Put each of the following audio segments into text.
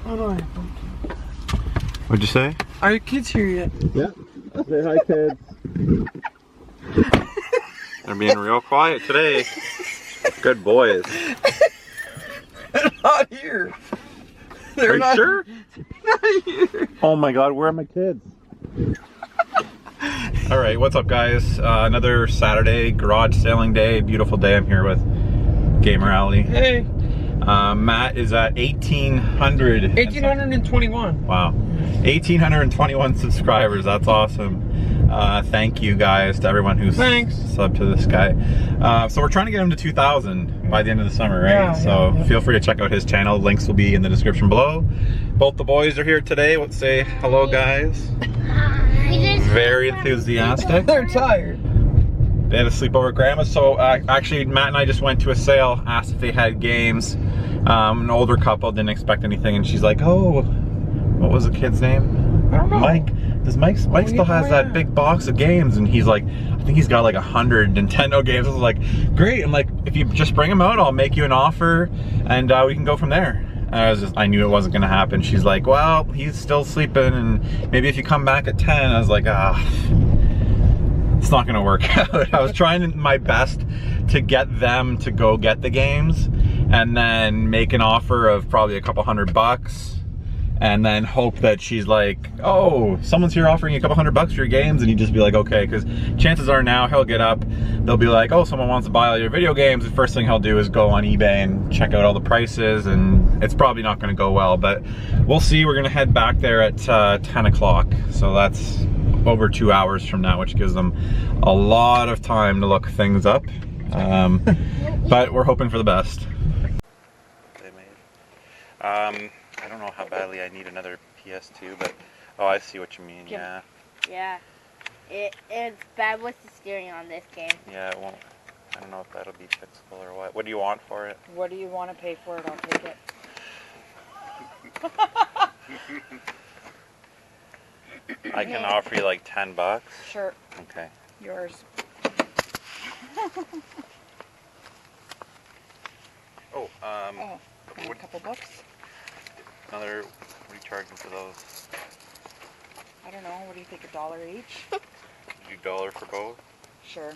Oh no. What'd you say? Are your kids here yet? Yeah. Say hi, kids. They're being real quiet today. Good boys. They're not here. They're Are you not sure? Not here. Oh my god, where are my kids? Alright, what's up guys? Another Saturday, garage sailing day, beautiful day. I'm here with Gamer Alley. Hey. Matt is at 1,821. Wow. 1,821 subscribers, that's awesome. Thank you guys to everyone who's subbed to this guy. So we're trying to get him to 2,000 by the end of the summer, right? Yeah, so feel free to check out his channel. Links will be in the description below. Both the boys are here today. Let's say hello, guys. Very enthusiastic. They're tired. They had a sleepover at Grandma's. So actually, Matt and I just went to a sale, asked if they had games. An older couple didn't expect anything, and she's like, "Oh, what was the kid's name? I don't know. Mike. Mike still has that big box of games," and he's like, I think he's got like 100 Nintendo games. I was like, great. I'm like, if you just bring them out, I'll make you an offer and we can go from there. I knew it wasn't gonna happen. She's like, well, he's still sleeping, and maybe if you come back at 10. I was like, it's not gonna work out. I was trying my best to get them to go get the games and then make an offer of probably a couple $100. And then hope that she's like, oh, someone's here offering you a couple $100 for your games, and you just be like, okay, because chances are now he'll get up, they'll be like, oh, someone wants to buy all your video games. The first thing he'll do is go on eBay and check out all the prices, and it's probably not going to go well, but we'll see. We're going to head back there at 10 o'clock, so that's over 2 hours from now, which gives them a lot of time to look things up, but we're hoping for the best. They made. I don't know how badly I need another PS2, but oh, I see what you mean. Yeah. Yeah. It's bad with the steering on this game. Yeah, it won't. I don't know if that'll be fixable or what. What do you want for it? What do you want to pay for it? I'll take it. I can offer you like $10. Sure. Okay. Yours. Oh, a couple bucks. Another, what are you charging for those? I don't know, what do you think, $1 each? $1 for both? Sure.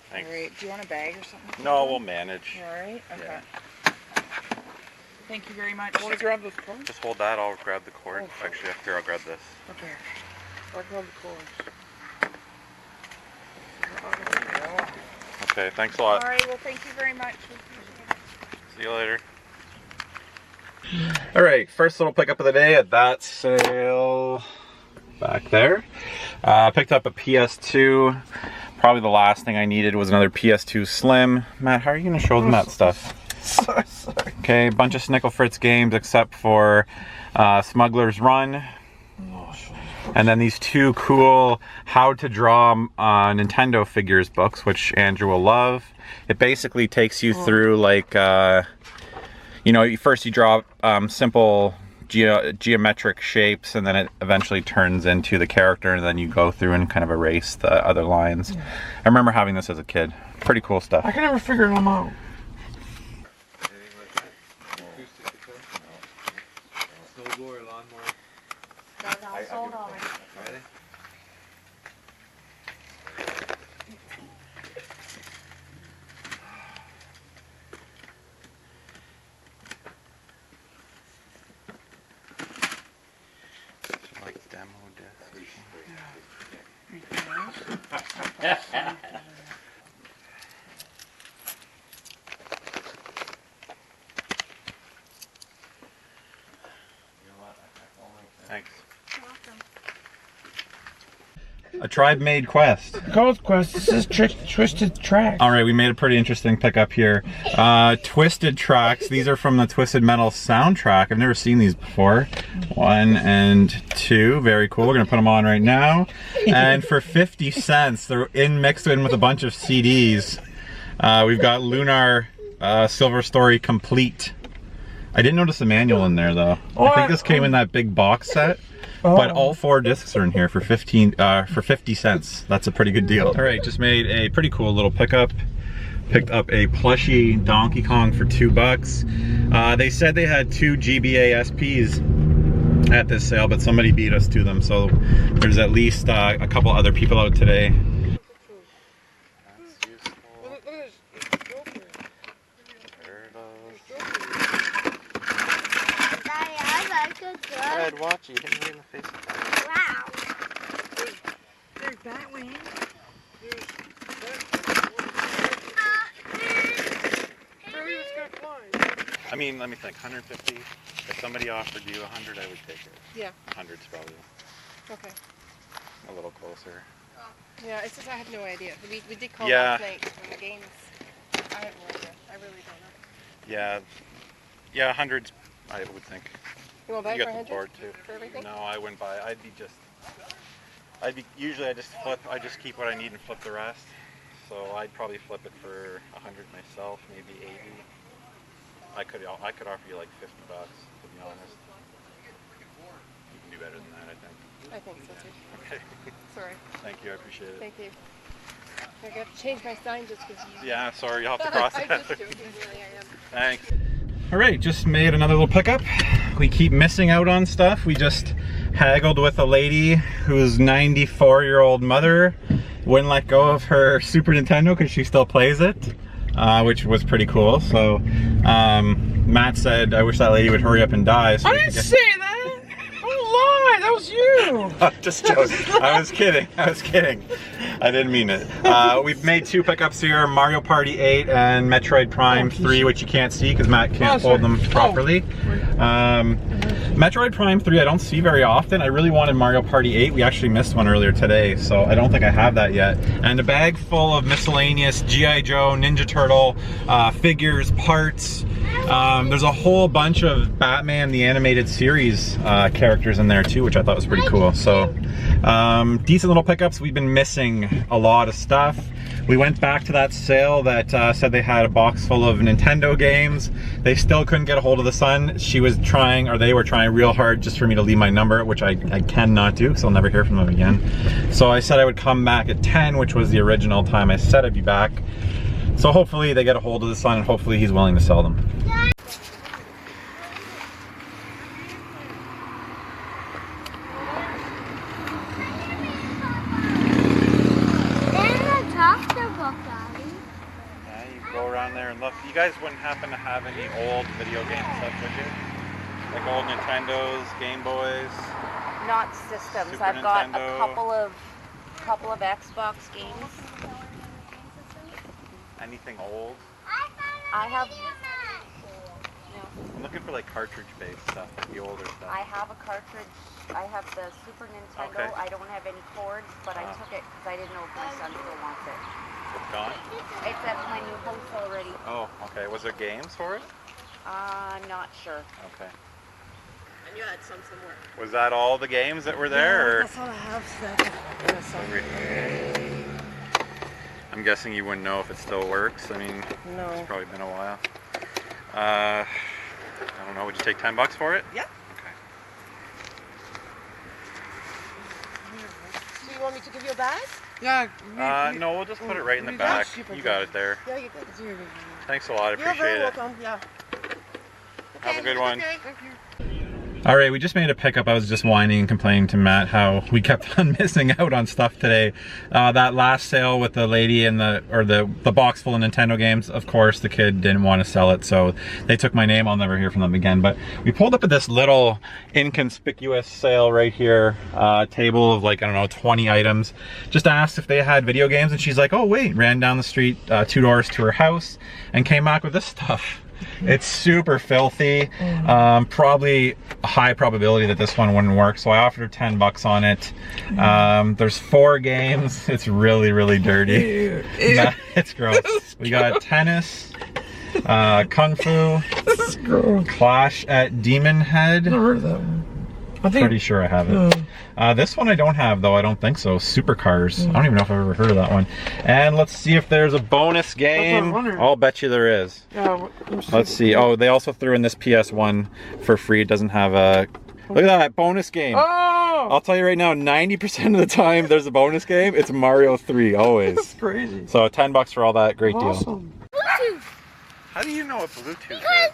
Thanks. Alright, do you want a bag or something? No, we'll manage. You alright? Okay. Yeah. Thank you very much. I want to grab this cord. Just hold that, I'll grab the cord. Oh, actually, here, I'll grab this. Okay. I'll grab the cord. Okay, thanks a lot. Alright, well thank you very much. See you later. Alright, first little pickup of the day at that sale back there. Picked up a PS2. Probably the last thing I needed was another PS2 Slim. Matt, how are you going to show them that stuff? Sorry. Okay, a bunch of Snickle Fritz games except for Smuggler's Run. And then these two cool how to draw Nintendo figures books, which Andrew will love. It basically takes you through like, you know, first you draw simple geometric shapes, and then it eventually turns into the character, and then you go through and kind of erase the other lines. I remember having this as a kid. Pretty cool stuff. I can never figure them out. Snowblower, lawnmower. That's all sold already. Ready? Like demo disc. Thanks. A tribe-made quest. Cold Quest. This is Twisted Track. All right, we made a pretty interesting pickup here. Twisted Tracks. These are from the Twisted Metal soundtrack. I've never seen these before. 1 and 2. Very cool. We're gonna put them on right now. And for 50 cents, they're mixed in with a bunch of CDs. We've got Lunar Silver Story Complete. I didn't notice the manual in there though. I think this came in that big box set. But all 4 discs are in here for 50 cents. That's a pretty good deal. All right, just made a pretty cool little pickup Picked up a plushie Donkey Kong for $2. They said they had 2 GBA SPs at this sale, but somebody beat us to them, so there's at least a couple other people out today. That's useful. Daddy, I like it good. Ed, watch, you hit me in the face. Wow. There's that wing. I mean, let me think, 150. If somebody offered you 100, I would take it. Yeah. 100's probably Okay. a little closer. Yeah, it's just I have no idea. We did call Yeah. last night from the games. I have no idea. I really don't know. Yeah. Yeah, 100's, I would think. You want to buy You it got for the 100? board too. For everything? No, I wouldn't buy it. Usually I just flip, I just keep what I need and flip the rest. So I'd probably flip it for 100 myself, maybe 80. I could offer you like $50, to be honest. You can do better than that, I think. I think so too. Okay. Sorry. Thank you, I appreciate it. Thank you. I got to change my sign just because you... Yeah, sorry, you'll have to cross I'm that. just joking, really, I am. Thanks. All right, just made another little pickup. We keep missing out on stuff. We just haggled with a lady whose 94-year-old mother wouldn't let go of her Super Nintendo because she still plays it, which was pretty cool. So Matt said, I wish that lady would hurry up and die. So I didn't say that. Don't lie. That was you. Just joking. I was kidding. I was kidding. I didn't mean it. We've made 2 pickups here, Mario Party 8 and Metroid Prime 3, which you can't see because Matt can't hold them properly. Metroid Prime 3 I don't see very often. I really wanted Mario Party 8. We actually missed one earlier today, so I don't think I have that yet. And a bag full of miscellaneous G.I. Joe, Ninja Turtle, figures, parts. There's a whole bunch of Batman the Animated Series characters in there too, which I thought was pretty cool. So decent little pickups. We've been missing a lot of stuff. We went back to that sale that said they had a box full of Nintendo games. They still couldn't get a hold of the son. She was trying, or they were trying real hard just for me to leave my number, which I cannot do because I'll never hear from them again. So I said I would come back at 10, which was the original time I said I'd be back. So hopefully they get a hold of the son and hopefully he's willing to sell them. There and look. You guys wouldn't happen to have any old video game stuff, would you? Like old Nintendos, Game Boys? Not systems. Super I've got Nintendo. a couple of Xbox games. Anything old? I have I'm looking for like cartridge-based stuff, like the older stuff. I have a cartridge. I have the Super Nintendo. Okay. I don't have any cords, but I took it because I didn't know if my son still wants it. It's gone? It's at my new house already. Oh, okay. Was there games for it? Not sure. Okay. And you had some somewhere. Was that all the games that were there? Or? That's all I have. I'm guessing you wouldn't know if it still works. I mean, No. it's probably been a while. I don't know. Would you take $10 for it? Yeah. Okay. Do you want me to give you a bag? Yeah. No, we'll just put it right in the you back. got You got it there. Yeah, you did. Thanks a lot. I You're appreciate very it. welcome. Yeah. Have a good one. Okay. Thank you. All right, we just made a pickup. I was just whining and complaining to Matt how we kept on missing out on stuff today. That last sale with the lady and the box full of Nintendo games, of course, the kid didn't want to sell it, so they took my name. I'll never hear from them again. But we pulled up at this little inconspicuous sale right here, table of like, I don't know, 20 items. Just asked if they had video games, and she's like, oh wait, ran down the street 2 doors to her house and came back with this stuff. It's super filthy. Probably a high probability that this one wouldn't work, so I offered her $10 on it. There's 4 games. It's really, really dirty. Nah, it's gross. We got tennis, Kung Fu, This is gross. Clash at Demon Head. I've never heard of that one. I think. Pretty sure I have it. This one I don't have though, I don't think so. Supercars. I don't even know if I've ever heard of that one. And let's see if there's a bonus game. I'll bet you there is. Yeah, Let's see. Oh, they also threw in this PS1 for free. It doesn't have a... Look at that, bonus game. Oh! I'll tell you right now, 90% of the time there's a bonus game, it's Mario 3, always. That's crazy. So $10 for all that, great deal. Awesome. How do you know what Bluetooth is? Because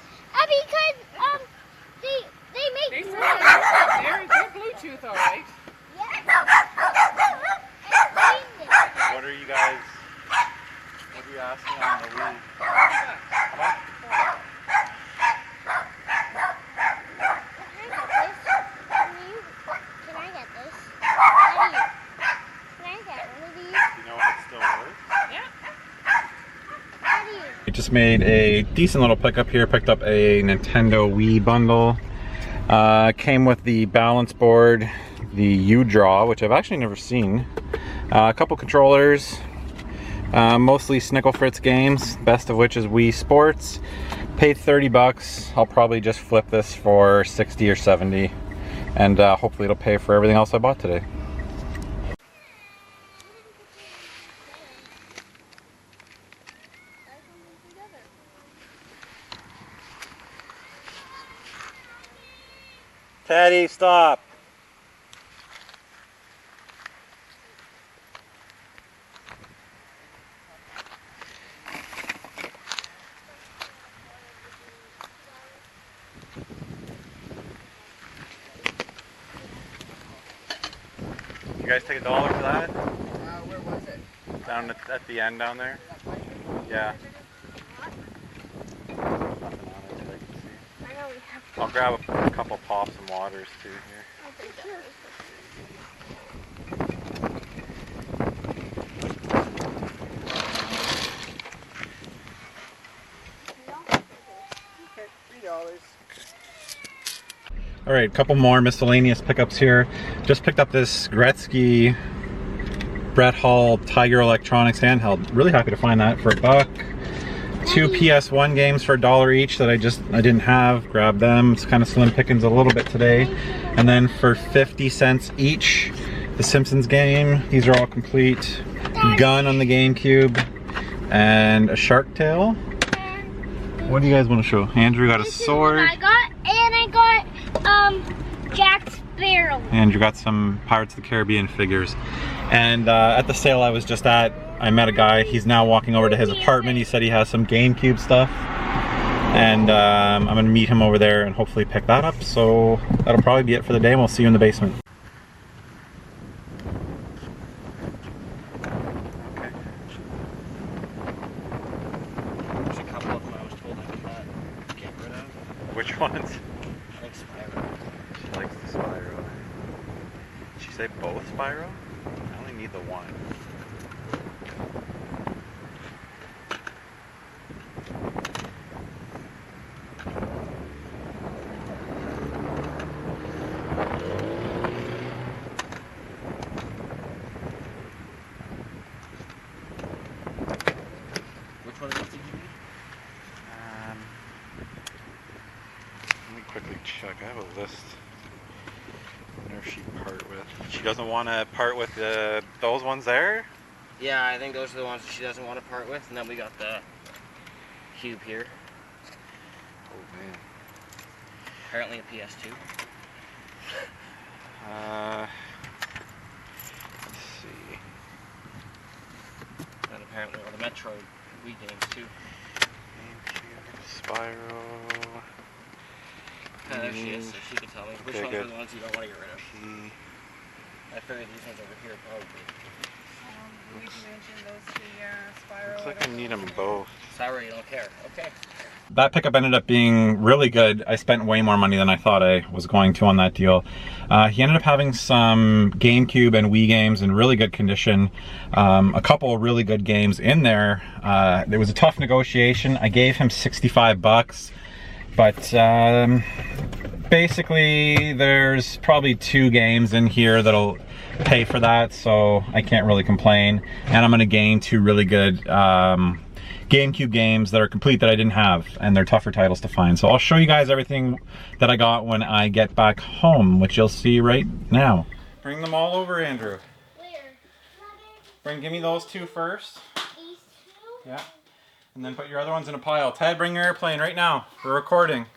they make They noise. they're Bluetooth, all right. What are you guys? What are you asking on the Wii? Can I get this? Daddy, can I get one of these? You know if it still works? Daddy. We just made a decent little pickup here. Picked up a Nintendo Wii bundle. Came with the balance board, the U-Draw, which I've actually never seen. A couple controllers, mostly Snickle Fritz games, best of which is Wii Sports. Paid 30 bucks. I'll probably just flip this for 60 or 70, and hopefully it'll pay for everything else I bought today. Teddy, stop! You guys take $1 for that? Where was it? Down at the end down there? Yeah. Nothing on it that I can see. I know we have I'll grab a couple pops and waters too here. $3. All right, a couple more miscellaneous pickups here. Just picked up this Gretzky Brett Hall Tiger Electronics handheld. Really happy to find that for $1. 2 PS1 games for $1 each that I didn't have. Grabbed them. It's kind of slim pickings a little bit today. And then for 50 cents each, the Simpsons game. These are all complete. Gun on the GameCube and a Shark Tale. What do you guys want to show? Andrew got a sword. I got Jack Sparrow. Andrew got some Pirates of the Caribbean figures. And at the sale I was just at, I met a guy. He's now walking over to his apartment. He said he has some GameCube stuff. And I'm gonna meet him over there and hopefully pick that up. So that'll probably be it for the day, and we'll see you in the basement. Okay. There's a couple of them I was told I could not get rid of. Which ones? I think Spyro. She likes the Spyro. Did she say both Spyro? I only need the one. Which one of these did you need? Let me quickly check. I have a list. I wonder if she'd part with. She doesn't want to part with those ones there? Yeah, I think those are the ones she doesn't want to part with. And then we got the cube here. Oh man. Apparently a PS2. Let's see. And apparently all the Metroid Wii games too. GameCube, Spyro. There she is, so she can tell me which Okay, ones are good. the ones you don't want to get rid of. P. I figured these ones over here probably. We can mention those two, Spyro. Looks like I need them both. Sorry, you don't care. Okay. That pickup ended up being really good. I spent way more money than I thought I was going to on that deal. He ended up having some GameCube and Wii games in really good condition. A couple of really good games in there. It was a tough negotiation. I gave him 65 bucks, but basically there's probably 2 games in here that'll pay for that, so I can't really complain. And I'm gonna gain 2 really good GameCube games that are complete that I didn't have, and they're tougher titles to find. So I'll show you guys everything that I got when I get back home, which you'll see right now. Bring them all over, Andrew. Where? Give me those 2 first. These two? Yeah. And then put your other ones in a pile. Ted, bring your airplane right now. We're recording.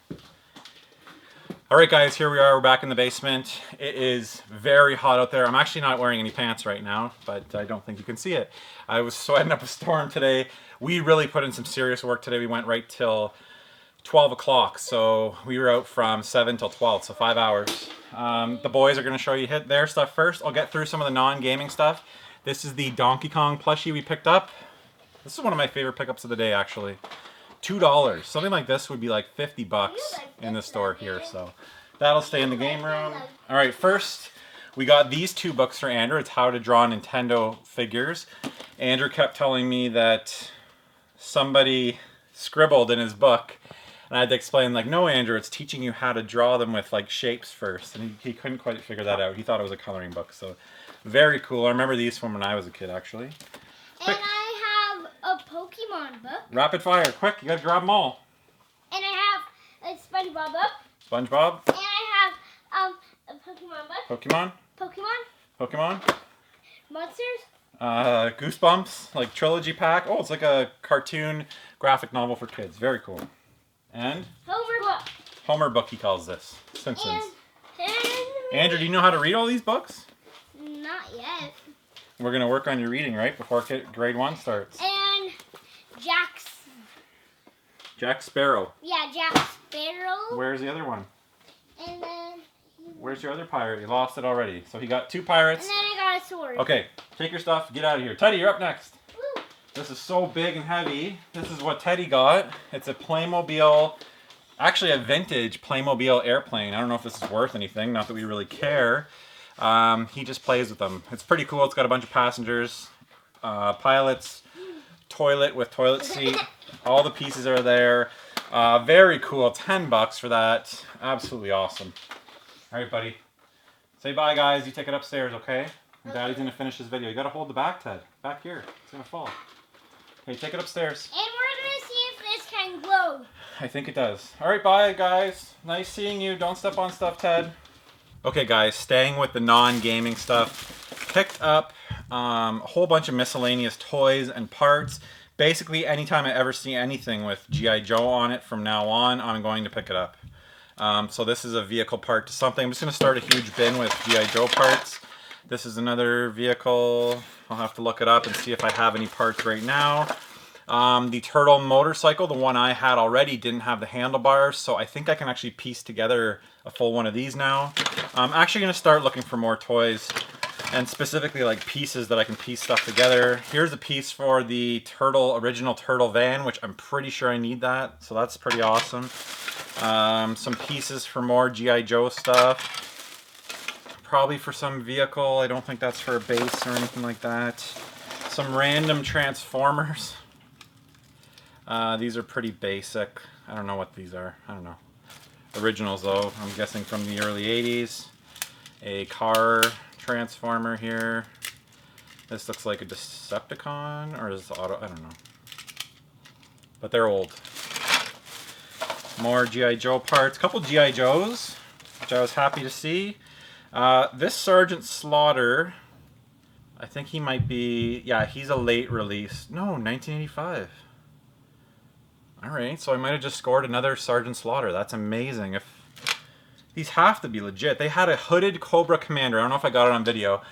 Alright guys, here we are, we're back in the basement. It is very hot out there. I'm actually not wearing any pants right now, but I don't think you can see it. I was sweating up a storm today. We really put in some serious work today. We went right till 12 o'clock, so we were out from 7 till 12, so 5 hours. The boys are going to show you their stuff first. I'll get through some of the non-gaming stuff. This is the Donkey Kong plushie we picked up. This is one of my favorite pickups of the day, actually. $2. Something like this would be like 50 bucks in the store here, so that'll stay in the game room. All right, first we got these 2 books for Andrew. It's How to Draw Nintendo Figures. Andrew kept telling me that somebody scribbled in his book, and I had to explain, like, no, Andrew, it's teaching you how to draw them with like shapes first, and he couldn't quite figure that out. He thought it was a coloring book, so very cool. I remember these from when I was a kid, actually. Quick. And I have a Pokemon book. Rapid fire, quick, you gotta grab them all. And I have a SpongeBob book. SpongeBob. And I have a Pokemon book. Pokemon. Pokemon. Pokemon. Monsters. Goosebumps, like trilogy pack. Oh, it's like a cartoon graphic novel for kids. Very cool. And Homer book. Homer book, he calls this. Simpsons. And Andrew, do you know how to read all these books? not yet. We're gonna work on your reading, right, before grade 1 starts. And Jack Sparrow. Yeah, Jack Sparrow. Where's the other one? And then Where's your other pirate? You lost it already. So he got 2 pirates. And then I got a sword. Okay, take your stuff, get out of here. Teddy, you're up next. Woo. This is so big and heavy. This is what Teddy got. It's a Playmobil, actually a vintage Playmobil airplane. I don't know if this is worth anything, not that we really care. He just plays with them. It's pretty cool. It's got a bunch of passengers, pilots, toilet with toilet seat. All the pieces are there. Very cool. 10 bucks for that. Absolutely awesome. All right, buddy. Say bye, guys. You take it upstairs, okay? And Daddy's gonna finish his video. You gotta hold the back, Ted. Back here. It's gonna fall. Okay, take it upstairs. And we're gonna see if this can glow. I think it does. All right, bye, guys. Nice seeing you. Don't step on stuff, Ted. Okay, guys. Staying with the non-gaming stuff. Picked up a whole bunch of miscellaneous toys and parts. Basically, anytime I ever see anything with G.I. Joe on it from now on, I'm going to pick it up. So this is a vehicle part to something. I'm just going to start a huge bin with G.I. Joe parts. This is another vehicle. I'll have to look it up and see if I have any parts right now. The turtle motorcycle, the one I had already, didn't have the handlebars, so I think I can actually piece together a full one of these now. I'm actually going to start looking for more toys, and specifically like pieces that I can piece stuff together. Here's a piece for the original turtle van, which I'm pretty sure I need that, so that's pretty awesome. Some pieces for more G.I. Joe stuff. Probably for some vehicle. I don't think that's for a base or anything like that. Some random Transformers. These are pretty basic. I don't know what these are. I don't know. Originals though, I'm guessing from the early 80s. A car Transformer here. This looks like a Decepticon, or is it auto? I don't know. But they're old. More G.I. Joe parts. A couple G.I. Joes, which I was happy to see. This Sergeant Slaughter, I think he might be, yeah, he's a late release. No, 1985. Alright, so I might have just scored another Sergeant Slaughter. That's amazing. These have to be legit. They had a hooded Cobra Commander. I don't know if I got it on video.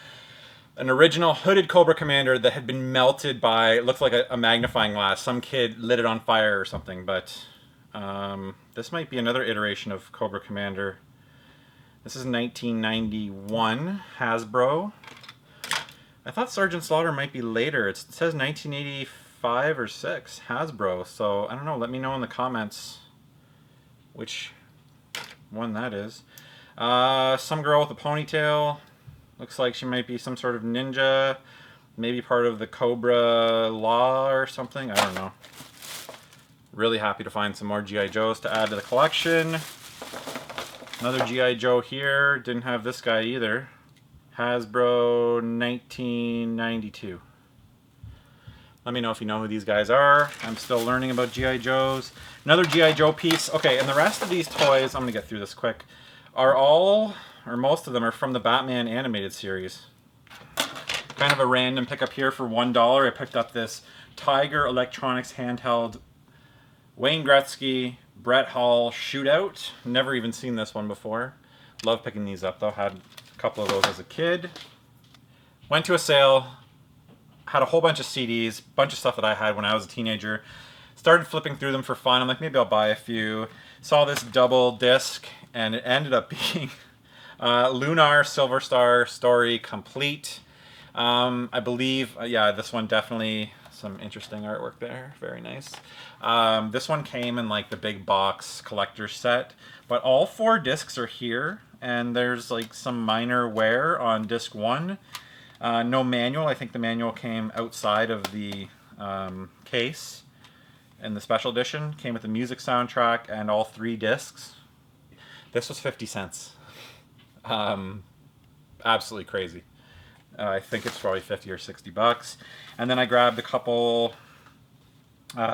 An original hooded Cobra Commander that had been melted by, it looked like a magnifying glass. Some kid lit it on fire or something, but this might be another iteration of Cobra Commander. This is 1991, Hasbro. I thought Sergeant Slaughter might be later. It says 1985 or 6, Hasbro. So, I don't know. Let me know in the comments which one that is. Some girl with a ponytail. Looks like she might be some sort of ninja. Maybe part of the Cobra Law or something. I don't know. Really happy to find some more G.I. Joes to add to the collection. Another G.I. Joe here. Didn't have this guy either. Hasbro 1992. Let me know if you know who these guys are. I'm still learning about G.I. Joes. Another G.I. Joe piece. Okay, and the rest of these toys, I'm going to get through this quick, are all, or most of them, are from the Batman animated series. Kind of a random pickup here for $1. I picked up this Tiger Electronics handheld Wayne Gretzky Brett Hall Shootout. Never even seen this one before. Love picking these up though. Had a couple of those as a kid. Went to a sale. Had a whole bunch of CDs. Bunch of stuff that I had when I was a teenager. Started flipping through them for fun. I'm like, maybe I'll buy a few. Saw this double disc, and it ended up being Lunar Silver Star Story Complete. I believe, yeah, this one definitely some interesting artwork there. Very nice. This one came in like the big box collector set, but all 4 discs are here, and there's like some minor wear on disc 1. No manual. I think the manual came outside of the case. And the special edition came with the music soundtrack and all 3 discs. This was 50 cents. Absolutely crazy. I think it's probably 50 or 60 bucks. And then I grabbed a couple,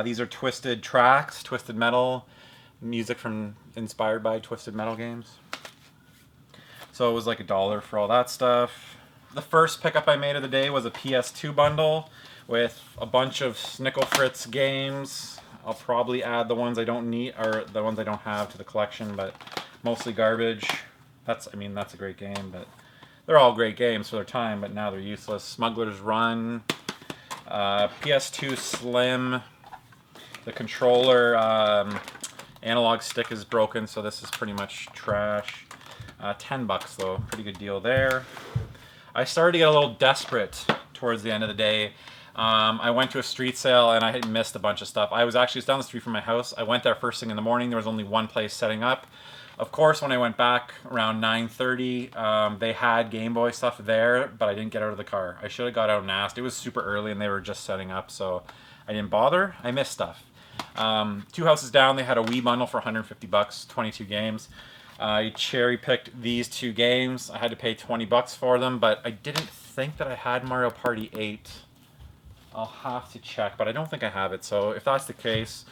these are Twisted Tracks, Twisted Metal, music from inspired by Twisted Metal games. So it was like $1 for all that stuff. The first pickup I made of the day was a PS2 bundle with a bunch of Snickle Fritz games. I'll probably add the ones I don't need, or the ones I don't have, to the collection, but mostly garbage. I mean, that's a great game, but they're all great games for their time, but now they're useless. Smuggler's Run, PS2 Slim. The controller analog stick is broken, so this is pretty much trash. 10 bucks though, pretty good deal there. I started to get a little desperate towards the end of the day. I went to a street sale and I had missed a bunch of stuff. I was actually down the street from my house. I went there first thing in the morning. There was only one place setting up. Of course, when I went back around 9:30, they had Game Boy stuff there, but I didn't get out of the car. I should have got out and asked. It was super early and they were just setting up, so I didn't bother. I missed stuff. 2 houses down, they had a Wii bundle for 150 bucks, 22 games. I cherry-picked these 2 games. I had to pay 20 bucks for them, but I didn't think that I had Mario Party 8. I'll have to check, but I don't think I have it. So if that's the case,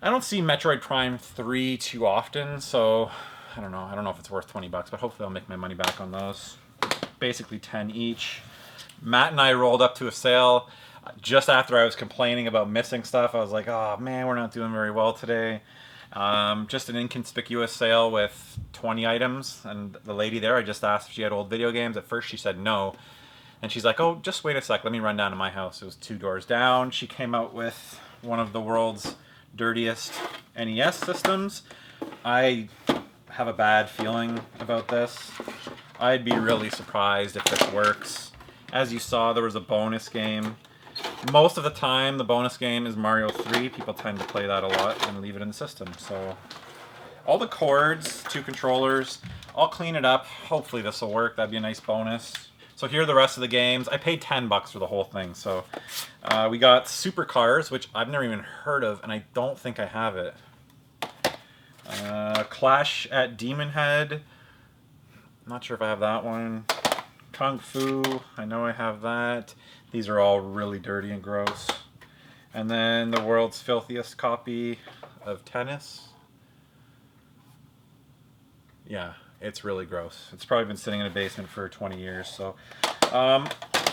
I don't see Metroid Prime 3 too often, so I don't know. I don't know if it's worth 20 bucks, but hopefully I'll make my money back on those. Basically 10 each. Matt and I rolled up to a sale just after I was complaining about missing stuff. I was like, oh man, we're not doing very well today. Just an inconspicuous sale with 20 items, and the lady there, I just asked if she had old video games. At first she said no. And she's like, oh, just wait a sec, let me run down to my house. It was 2 doors down. She came out with one of the world's dirtiest NES systems. I have a bad feeling about this. I'd be really surprised if this works. As you saw, there was a bonus game. Most of the time, the bonus game is Mario 3. People tend to play that a lot and leave it in the system. So, all the cords, 2 controllers, I'll clean it up. Hopefully this will work. That'd be a nice bonus. So here are the rest of the games. I paid 10 bucks for the whole thing. So we got Super Cars, which I've never even heard of, and I don't think I have it. Clash at Demon Head. Not sure if I have that one. Kung Fu. I know I have that. These are all really dirty and gross. And then the world's filthiest copy of tennis. Yeah. It's really gross. It's probably been sitting in a basement for 20 years, so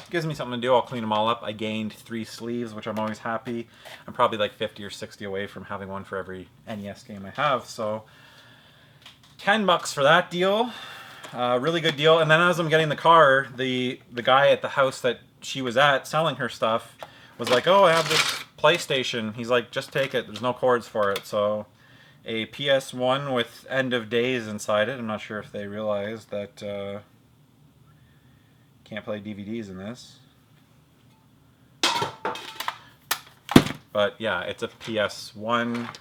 gives me something to do. I'll clean them all up. I gained 3 sleeves, which I'm always happy. I'm probably like 50 or 60 away from having one for every NES game I have, so 10 bucks for that deal. Really good deal. And then as I'm getting the car, the guy at the house that she was at selling her stuff was like, oh, I have this PlayStation. He's like, just take it. There's no cords for it, so a PS1 with End of Days inside it. I'm not sure if they realized that can't play DVDs in this. But yeah, it's a PS1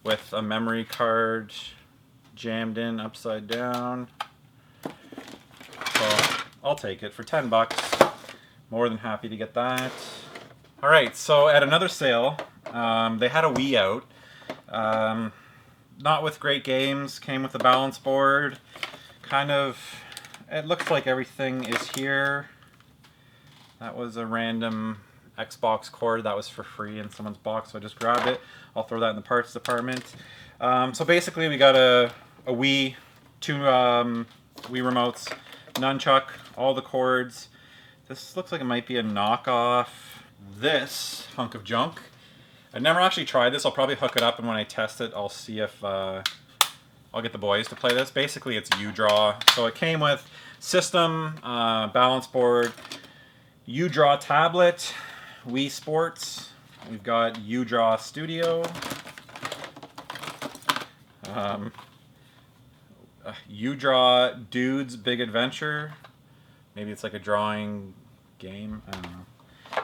with a memory card jammed in upside down. So I'll take it for 10 bucks. More than happy to get that. Alright, so at another sale, they had a Wii out. Not with great games, came with a balance board. Kind of, it looks like everything is here. That was a random Xbox cord that was for free in someone's box, so I just grabbed it. I'll throw that in the parts department. So basically we got a Wii, 2 Wii remotes, nunchuck, all the cords. This looks like it might be a knockoff this hunk of junk. I've never actually tried this. I'll probably hook it up, and when I test it, I'll see if I'll get the boys to play this. Basically, it's U-Draw. So it came with system, balance board, U-Draw tablet, Wii Sports. We've got U-Draw Studio, U-Draw Dude's Big Adventure. Maybe it's like a drawing game. I don't know.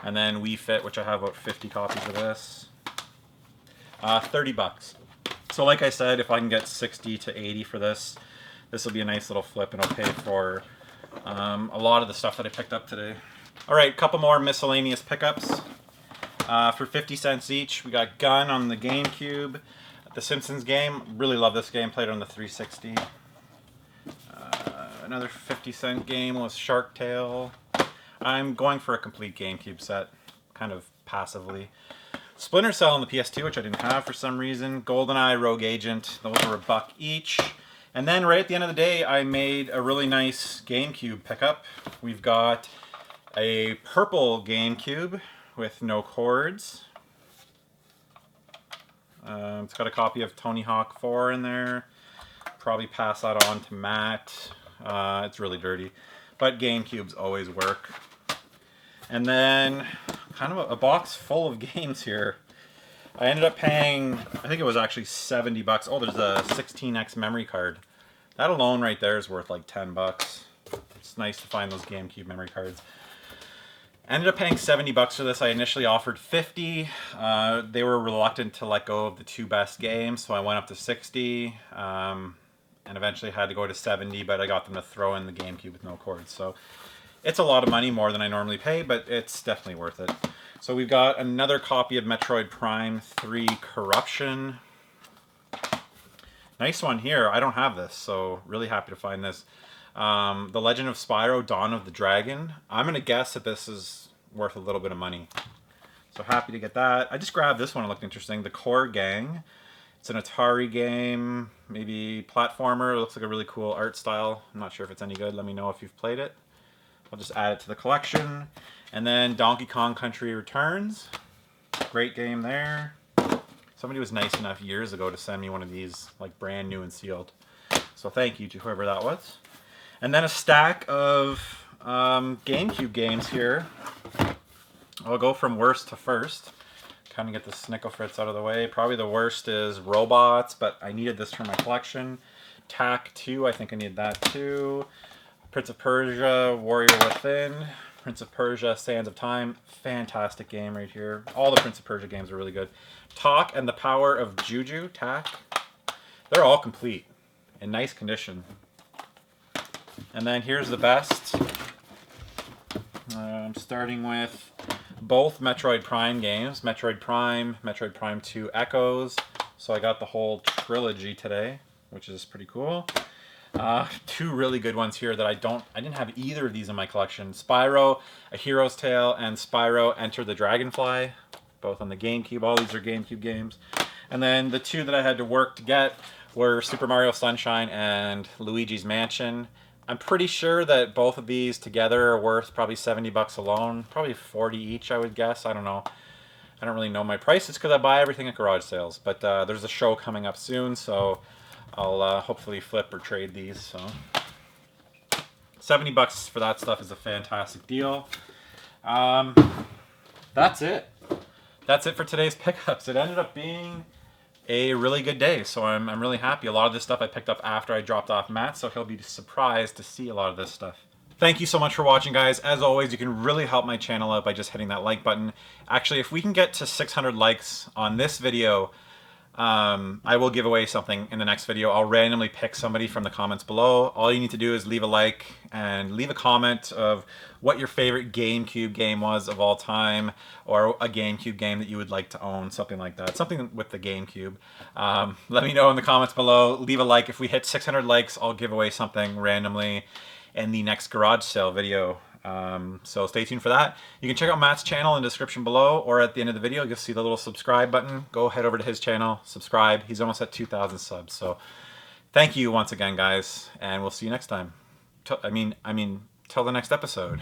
And then Wii Fit, which I have about 50 copies of this. $30. So like I said, if I can get 60 to 80 for this, this will be a nice little flip, and I'll pay for a lot of the stuff that I picked up today. All right, couple more miscellaneous pickups. For 50 cents each, we got Gun on the GameCube. The Simpsons game, really love this game, played on the 360. Another 50-cent game was Shark Tale. I'm going for a complete GameCube set, kind of passively. Splinter Cell on the PS2, which I didn't have for some reason. GoldenEye, Rogue Agent, those were $1 each. And then right at the end of the day, I made a really nice GameCube pickup. We've got a purple GameCube with no cords. It's got a copy of Tony Hawk 4 in there. Probably pass that on to Matt. It's really dirty, but GameCubes always work. And then kind of a box full of games here. I ended up paying, I think it was actually $70. Oh, there's a 16X memory card. That alone right there is worth like $10. It's nice to find those GameCube memory cards. I ended up paying $70 for this. I initially offered 50. They were reluctant to let go of the 2 best games, so I went up to 60. And eventually had to go to 70, but I got them to throw in the GameCube with no cords. So it's a lot of money, more than I normally pay, but it's definitely worth it. So we've got another copy of Metroid Prime 3 Corruption. Nice one here. I don't have this, so really happy to find this. The Legend of Spyro, Dawn of the Dragon. I'm going to guess that this is worth a little bit of money. So happy to get that. I just grabbed this one. It looked interesting. The Core Gang. It's an Atari game, maybe platformer. It looks like a really cool art style. I'm not sure if it's any good. Let me know if you've played it. I'll just add it to the collection. And then Donkey Kong Country Returns. Great game there. Somebody was nice enough years ago to send me one of these, like brand new and sealed. So thank you to whoever that was. And then a stack of GameCube games here. I'll go from worst to first. Kind of get the Snickle Fritz out of the way. Probably the worst is Robots, but I needed this for my collection. Tak 2, I think I needed that too. Prince of Persia, Warrior Within. Prince of Persia, Sands of Time. Fantastic game right here. All the Prince of Persia games are really good. Tak and the Power of Juju, Tak. They're all complete, in nice condition. And then here's the best. I'm starting with both Metroid Prime games, Metroid Prime 2 Echoes. So I got the whole trilogy today, which is pretty cool. 2 really good ones here that I didn't have either of these in my collection. Spyro, A Hero's Tale, and Spyro Enter the Dragonfly, both on the GameCube. All these are GameCube games. And then the 2 that I had to work to get were Super Mario Sunshine and Luigi's Mansion. I'm pretty sure that both of these together are worth probably $70 alone. Probably 40 each, I would guess. I don't know. I don't really know my prices because I buy everything at garage sales. But there's a show coming up soon, so I'll hopefully flip or trade these. So $70 for that stuff is a fantastic deal. That's it. That's it for today's pickups. It ended up being a really good day, so I'm really happy. A lot of this stuff I picked up after I dropped off Matt, so he'll be surprised to see a lot of this stuff. Thank you so much for watching, guys. As always, you can really help my channel out by just hitting that like button. Actually, if we can get to 600 likes on this video, I will give away something in the next video. I'll randomly pick somebody from the comments below. All you need to do is leave a like and leave a comment of what your favorite GameCube game was of all time, or a GameCube game that you would like to own, something like that. Something with the GameCube. Let me know in the comments below. Leave a like. If we hit 600 likes, I'll give away something randomly in the next garage sale video. So stay tuned for that. You can check out Matt's channel in the description below, or at the end of the video you'll see the little subscribe button. Go head over to his channel, subscribe. He's almost at 2,000 subs. So thank you once again, guys, and we'll see you next time. Till the next episode.